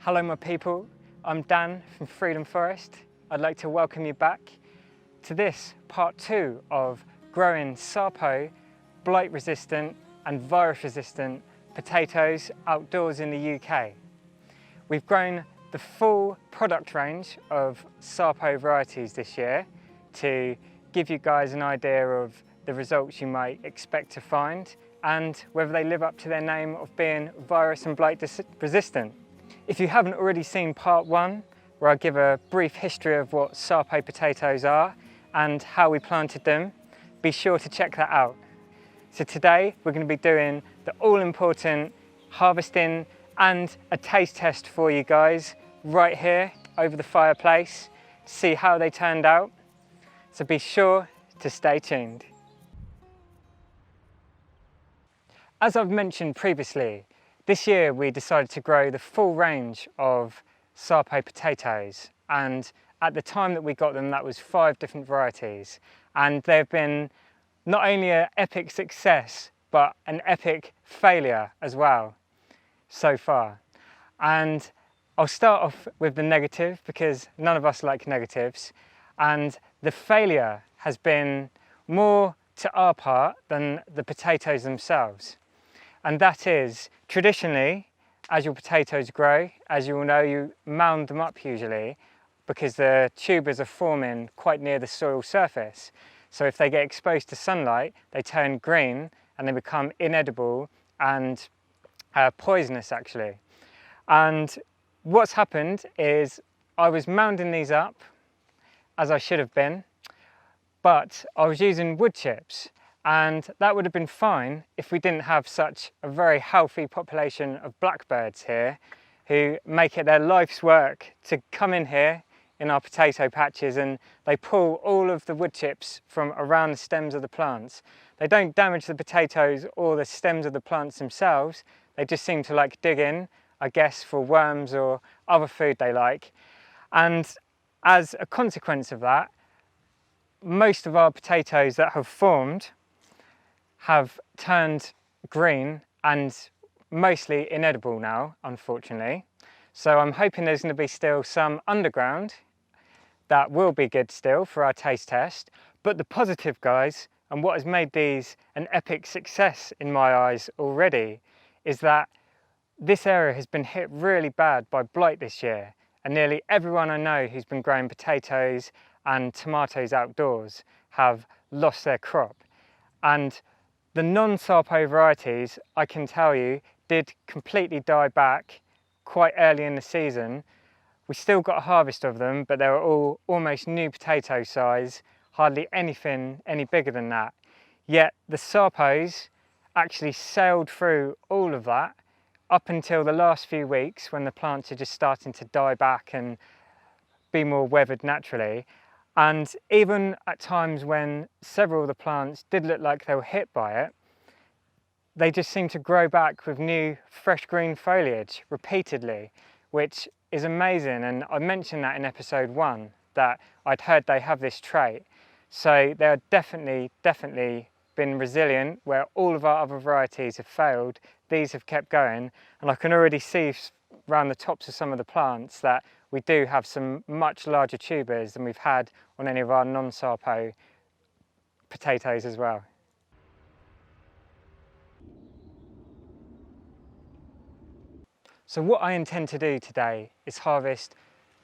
Hello my people, I'm Dan from Freedom Forest. I'd like to welcome you back to this part 2 of growing Sarpo, blight resistant and virus resistant potatoes outdoors in the UK. We've grown the full product range of Sarpo varieties this year to give you guys an idea of the results you might expect to find and whether they live up to their name of being virus and blight resistant. If you haven't already seen part 1, where I give a brief history of what Sarpo potatoes are and how we planted them, be sure to check that out. So today we're going to be doing the all-important harvesting and a taste test for you guys right here over the fireplace to see how they turned out. So be sure to stay tuned. As I've mentioned previously, this year we decided to grow the full range of Sarpo potatoes, and at the time that we got them that was 5 different varieties, and they've been not only an epic success but an epic failure as well so far. And I'll start off with the negative because none of us like negatives, and the failure has been more to our part than the potatoes themselves. And that is, traditionally, as your potatoes grow, as you all know, you mound them up usually because the tubers are forming quite near the soil surface. So if they get exposed to sunlight, they turn green and they become inedible and poisonous actually. And what's happened is I was mounding these up as I should have been, but I was using wood chips. And that would have been fine if we didn't have such a very healthy population of blackbirds here who make it their life's work to come in here in our potato patches, and they pull all of the wood chips from around the stems of the plants. They don't damage the potatoes or the stems of the plants themselves, they just seem to like dig in, I guess, for worms or other food they like. And as a consequence of that, most of our potatoes that have formed have turned green and mostly inedible now, unfortunately. So I'm hoping there's going to be still some underground that will be good still for our taste test. But the positive, guys, and what has made these an epic success in my eyes already, is that this area has been hit really bad by blight this year. And nearly everyone I know who's been growing potatoes and tomatoes outdoors have lost their crop. And the non-Sarpo varieties, I can tell you, did completely die back quite early in the season. We still got a harvest of them, but they were all almost new potato size, hardly anything any bigger than that. Yet the Sarpos actually sailed through all of that up until the last few weeks when the plants are just starting to die back and be more weathered naturally. And even at times when several of the plants did look like they were hit by it, they just seem to grow back with new fresh green foliage repeatedly, which is amazing. And I mentioned that in episode 1, that I'd heard they have this trait. So they are definitely been resilient. Where all of our other varieties have failed, these have kept going. And I can already see around the tops of some of the plants that we do have some much larger tubers than we've had on any of our non-Sarpo potatoes as well. So what I intend to do today is harvest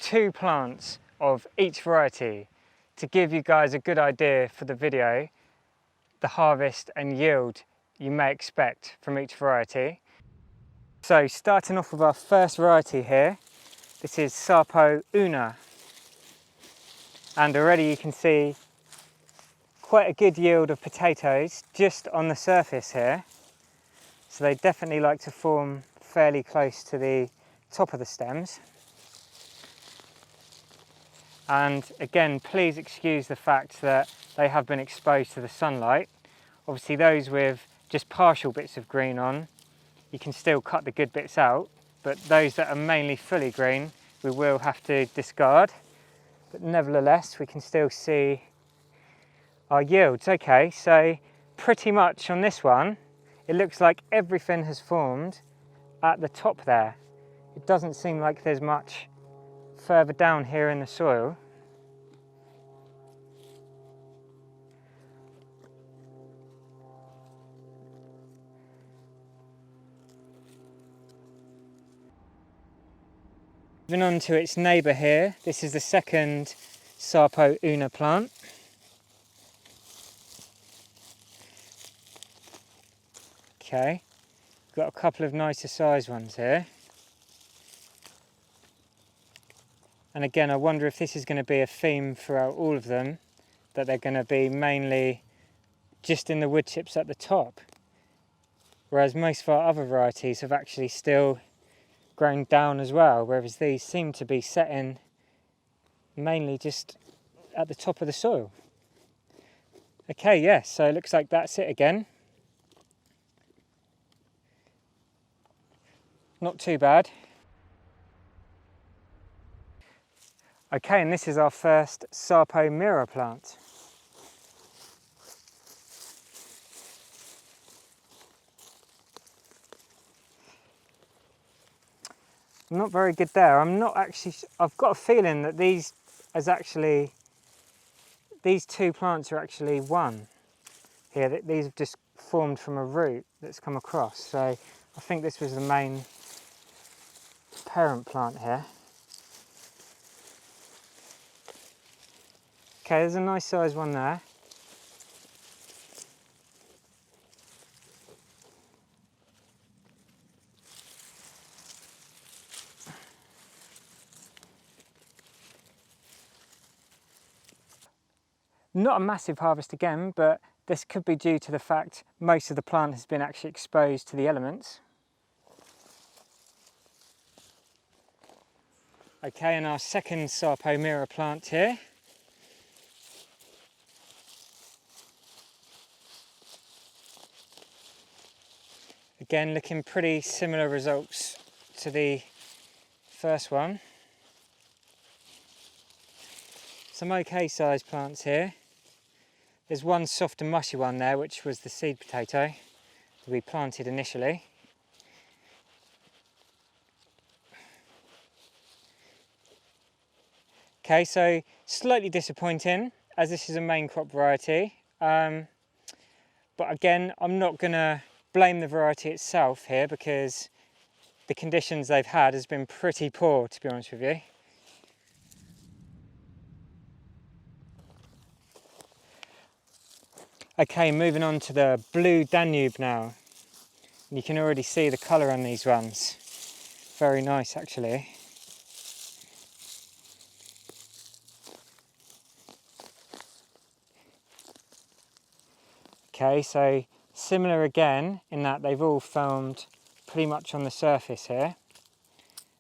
2 plants of each variety to give you guys a good idea for the video, the harvest and yield you may expect from each variety. So starting off with our first variety here, this is Sarpo Una, and already you can see quite a good yield of potatoes just on the surface here. So they definitely like to form fairly close to the top of the stems. And again, please excuse the fact that they have been exposed to the sunlight. Obviously those with just partial bits of green on, you can still cut the good bits out, but those that are mainly fully green we will have to discard. But nevertheless we can still see our yields. Okay, so pretty much on this one it looks like everything has formed at the top there. it doesn't seem like there's much further down here in the soil. Moving on to its neighbour here, this is the second Sarpo Una plant. Okay, got a couple of nicer sized ones here. And again, I wonder if this is going to be a theme throughout all of them, that they're going to be mainly just in the wood chips at the top. Whereas most of our other varieties have actually still grown down as well, whereas these seem to be setting mainly just at the top of the soil. Okay, yes, so it looks like that's it again. Not too bad. Okay, and this is our first Sarpo mirror plant. Not very good there. I'm not actually, I've got a feeling that these two plants are actually one here. These have just formed from a root that's come across. So I think this was the main parent plant here. Okay, there's a nice sized one there. Not a massive harvest again, but this could be due to the fact most of the plant has been actually exposed to the elements. Okay, and our second Sarpo mirror plant here. Again, looking pretty similar results to the first one. Some okay sized plants here. There's one soft and mushy one there, which was the seed potato that we planted initially. Okay, so slightly disappointing as this is a main crop variety. But again, I'm not going to blame the variety itself here because the conditions they've had has been pretty poor, to be honest with you. Okay, moving on to the blue Danube now. You can already see the colour on these ones. Very nice actually. Okay, so similar again in that they've all formed pretty much on the surface here.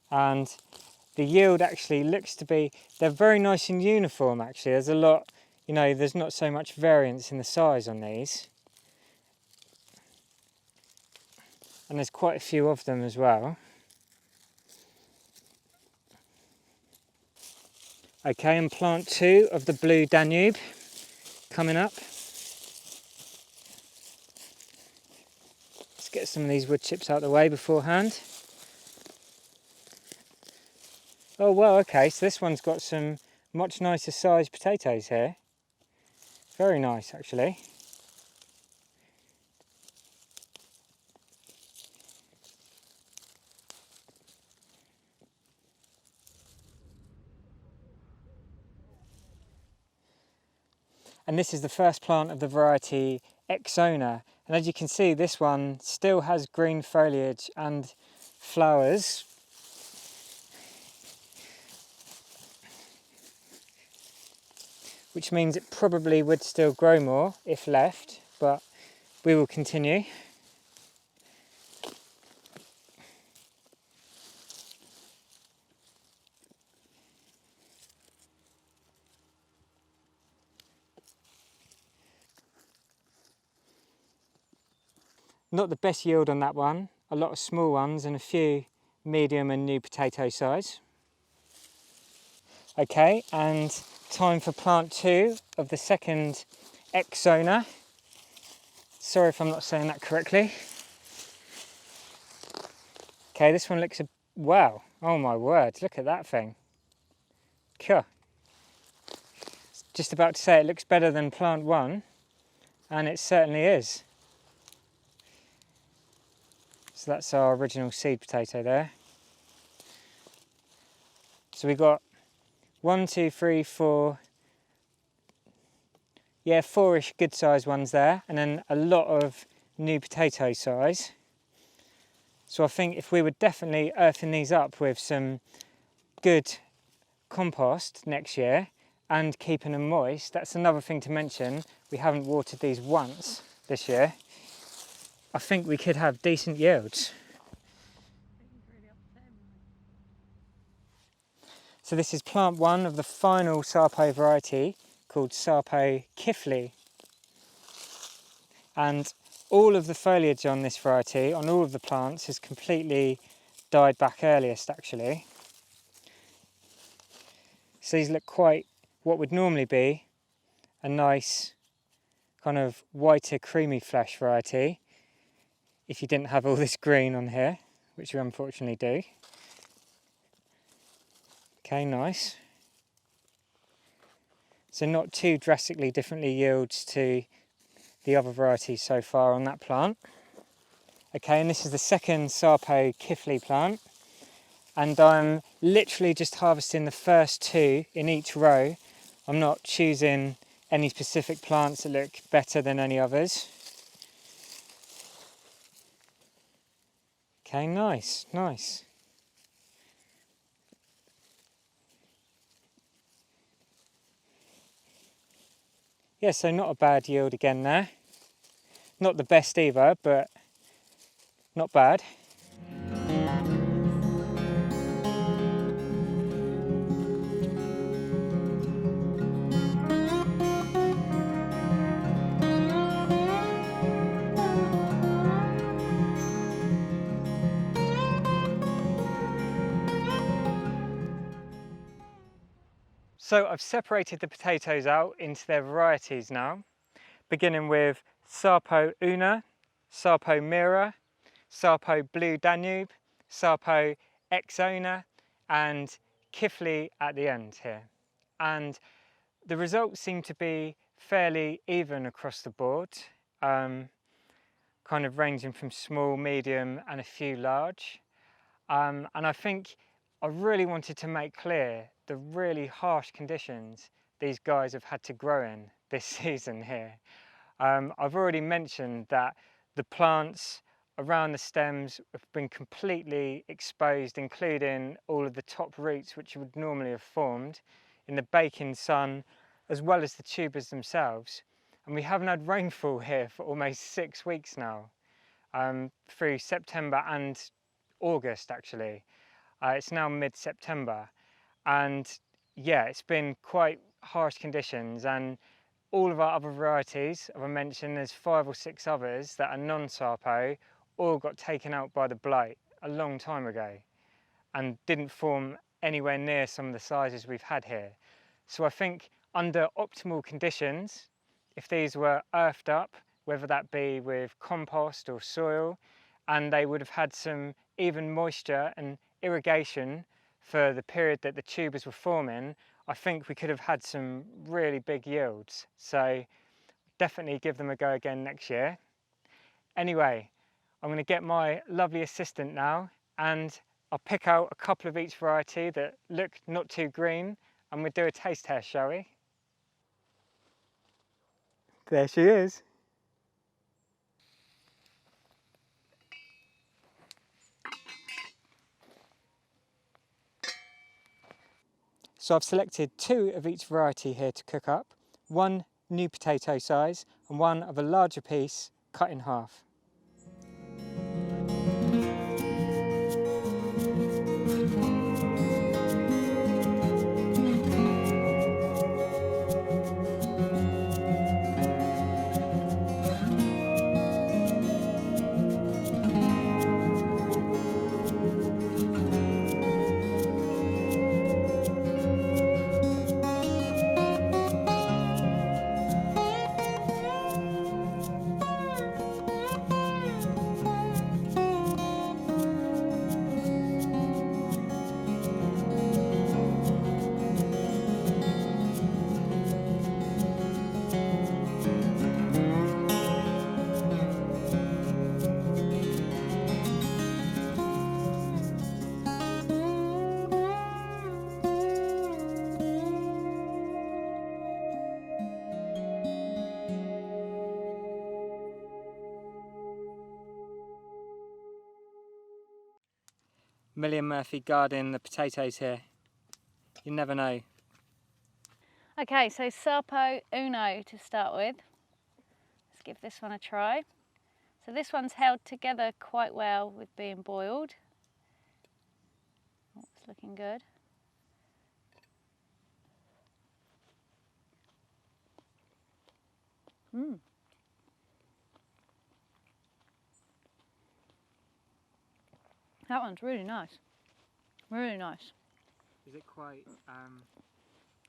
And the yield actually looks to be, they're very nice and uniform actually. There's a lot, you know, there's not so much variance in the size on these. And there's quite a few of them as well. Okay, and plant 2 of the blue Danube coming up. Let's get some of these wood chips out of the way beforehand. Oh well, okay, so this one's got some much nicer sized potatoes here. Very nice actually. And this is the first plant of the variety Exona. And as you can see, this one still has green foliage and flowers. Which means it probably would still grow more if left, but we will continue. Not the best yield on that one, a lot of small ones and a few medium and new potato size. Okay, and time for plant 2 of the second Exona. Sorry if I'm not saying that correctly. Okay, this one looks, wow, Oh my word, look at that thing. Cool. Just about to say it looks better than plant one, and it certainly is. So that's our original seed potato there. So we got 1, 2, 3, 4, yeah, 4-ish good sized ones there, and then a lot of new potato size. So I think if we were definitely earthing these up with some good compost next year and keeping them moist, that's another thing to mention. We haven't watered these once this year. I think we could have decent yields. So this is plant one of the final Sarpo variety called Sarpo Kifli. And all of the foliage on this variety, on all of the plants, has completely died back earliest actually. So these look quite what would normally be a nice kind of whiter creamy flesh variety if you didn't have all this green on here, which you unfortunately do. Okay, nice. So not too drastically differently yields to the other varieties so far on that plant. Okay, and this is the second Sarpo Kifli plant, and I'm literally just harvesting the first 2 in each row. I'm not choosing any specific plants that look better than any others. Okay, nice, nice. Yeah, so not a bad yield again there. Not the best either, but not bad. So I've separated the potatoes out into their varieties now, beginning with Sarpo Una, Sarpo Mira, Sarpo Blue Danube, Sarpo Exona, and Kifli at the end here. And the results seem to be fairly even across the board, kind of ranging from small, medium, and a few large. And I think I really wanted to make clear the really harsh conditions these guys have had to grow in this season here. I've already mentioned that the plants around the stems have been completely exposed, including all of the top roots which would normally have formed in the baking sun, as well as the tubers themselves. And we haven't had rainfall here for almost 6 weeks now, through September and August actually. It's now mid-September, and yeah, it's been quite harsh conditions, and all of our other varieties, as I mentioned, there's 5 or 6 others that are non-Sarpo, all got taken out by the blight a long time ago and didn't form anywhere near some of the sizes we've had here. So I think under optimal conditions, if these were earthed up, whether that be with compost or soil, and they would have had some even moisture and irrigation for the period that the tubers were forming, I think we could have had some really big yields. So definitely give them a go again next year. Anyway, I'm going to get my lovely assistant now, and I'll pick out a couple of each variety that look not too green, and we'll do a taste test, shall we? There she is. So I've selected 2 of each variety here to cook up, 1 new potato size and 1 of a larger piece cut in half. Million Murphy guarding the potatoes here. You never know. Okay, so Sarpo Uno to start with. Let's give this one a try. So this one's held together quite well with being boiled. Oh, it's looking good. That one's really nice. Really nice. Is it quite...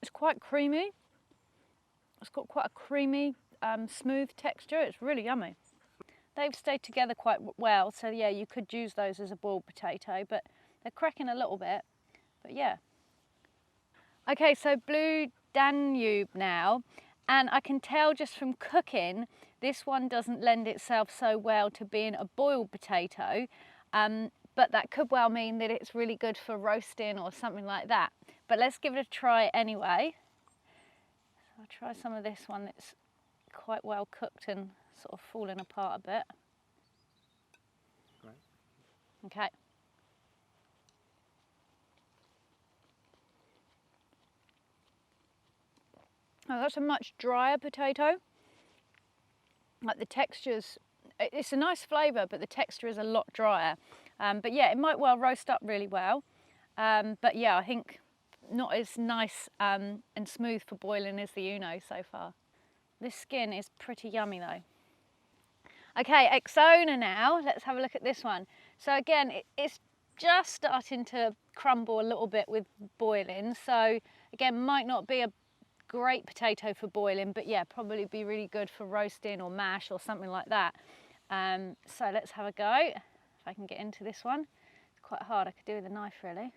It's quite creamy. It's got quite a creamy, smooth texture. It's really yummy. They've stayed together quite well, so yeah, you could use those as a boiled potato, but they're cracking a little bit, but yeah. Okay, so Blue Danube now, and I can tell just from cooking, this one doesn't lend itself so well to being a boiled potato, but that could well mean that it's really good for roasting or something like that. But let's give it a try anyway. So I'll try some of this one that's quite well cooked and sort of falling apart a bit. Right. Okay. Oh, that's a much drier potato. Like the texture's, it's a nice flavour, but the texture is a lot drier. But yeah, it might well roast up really well. But yeah, I think not as nice and smooth for boiling as the Uno so far. This skin is pretty yummy though. Okay, Exona now. Let's have a look at this one. So again, it's just starting to crumble a little bit with boiling. So again, might not be a great potato for boiling, but yeah, probably be really good for roasting or mash or something like that. So let's have a go. If I can get into this one. It's quite hard, I could do with a knife really.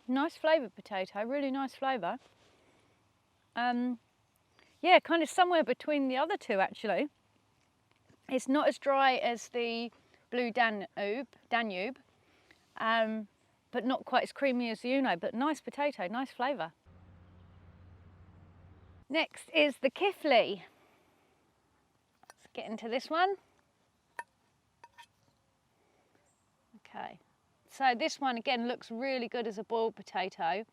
Nice flavoured potato, really nice flavour. Yeah, kind of somewhere between the other two actually. It's not as dry as the Blue Danube, but not quite as creamy as the Uno, but nice potato, nice flavour. Next is the Kifli. Let's get into this one. Okay, so this one again looks really good as a boiled potato,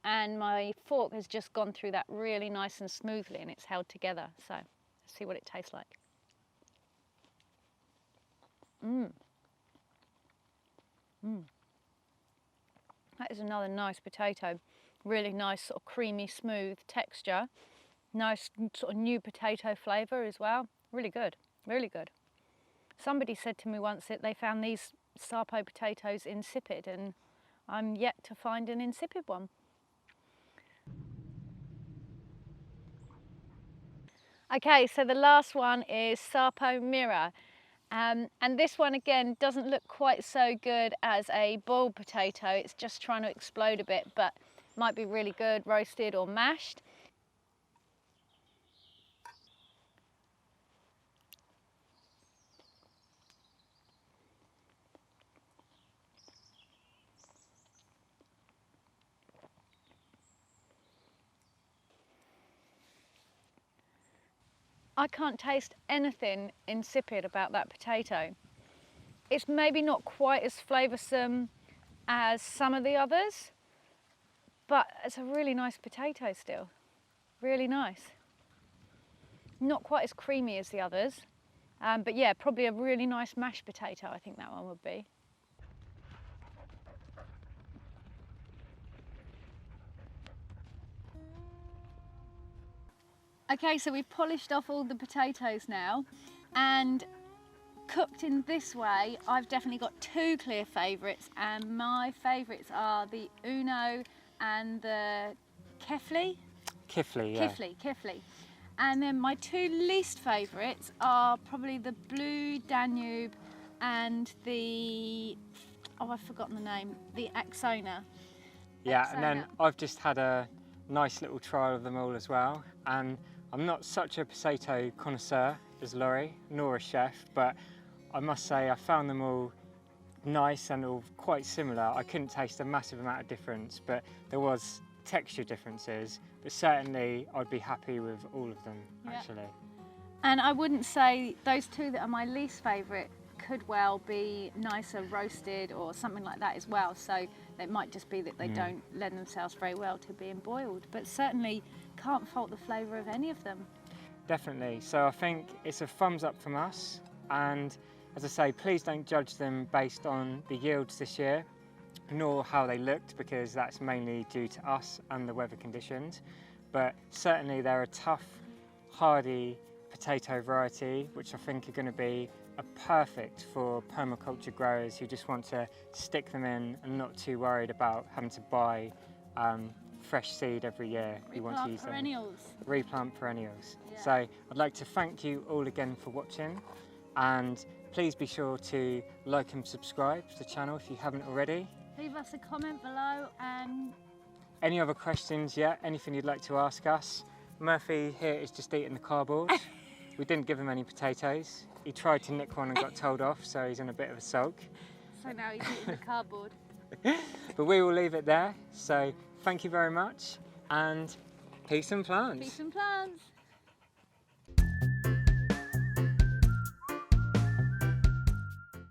and my fork has just gone through that really nice and smoothly and it's held together. So let's see what it tastes like. That is another nice potato. Really nice sort of creamy, smooth texture. Nice sort of new potato flavour as well. Really good, really good. Somebody said to me once that they found these Sarpo potatoes insipid, and I'm yet to find an insipid one. Okay, so the last one is Sarpo Mirror. And this one again doesn't look quite so good as a boiled potato. It's just trying to explode a bit, but might be really good roasted or mashed. I can't taste anything insipid about that potato. It's maybe not quite as flavoursome as some of the others, but it's a really nice potato still. Really nice. Not quite as creamy as the others, but yeah, probably a really nice mashed potato, I think that one would be. Okay, so we've polished off all the potatoes now, and cooked in this way, I've definitely got two clear favourites, and my favourites are the Uno and the Kifli. Kifli, yeah. Kifli. And then my two least favourites are probably the Blue Danube and the, oh, I've forgotten the name, the Exona. Yeah, and then I've just had a nice little trial of them all as well, and I'm not such a potato connoisseur as Laurie, nor a chef, but I must say I found them all nice and all quite similar. I couldn't taste a massive amount of difference, but there was texture differences, but certainly I'd be happy with all of them, actually. And I wouldn't say those two that are my least favourite could well be nicer roasted or something like that as well. So it might just be that they don't lend themselves very well to being boiled, but certainly can't fault the flavour of any of them. Definitely. So I think it's a thumbs up from us. And as I say, please don't judge them based on the yields this year, nor how they looked, because that's mainly due to us and the weather conditions. But certainly they're a tough, hardy potato variety, which I think are going to be perfect for permaculture growers who just want to stick them in and not too worried about having to buy fresh seed every year. You want to use them. Replant perennials. Yeah. So I'd like to thank you all again for watching, and please be sure to like and subscribe to the channel if you haven't already. Leave us a comment below, and any other questions yet, anything you'd like to ask us. Murphy here is just eating the cardboard. We didn't give him any potatoes. He tried to nick one and got told off, so he's in a bit of a sulk. So now he's eating the cardboard. But we will leave it there. So thank you very much, and peace and plants. Peace and plants.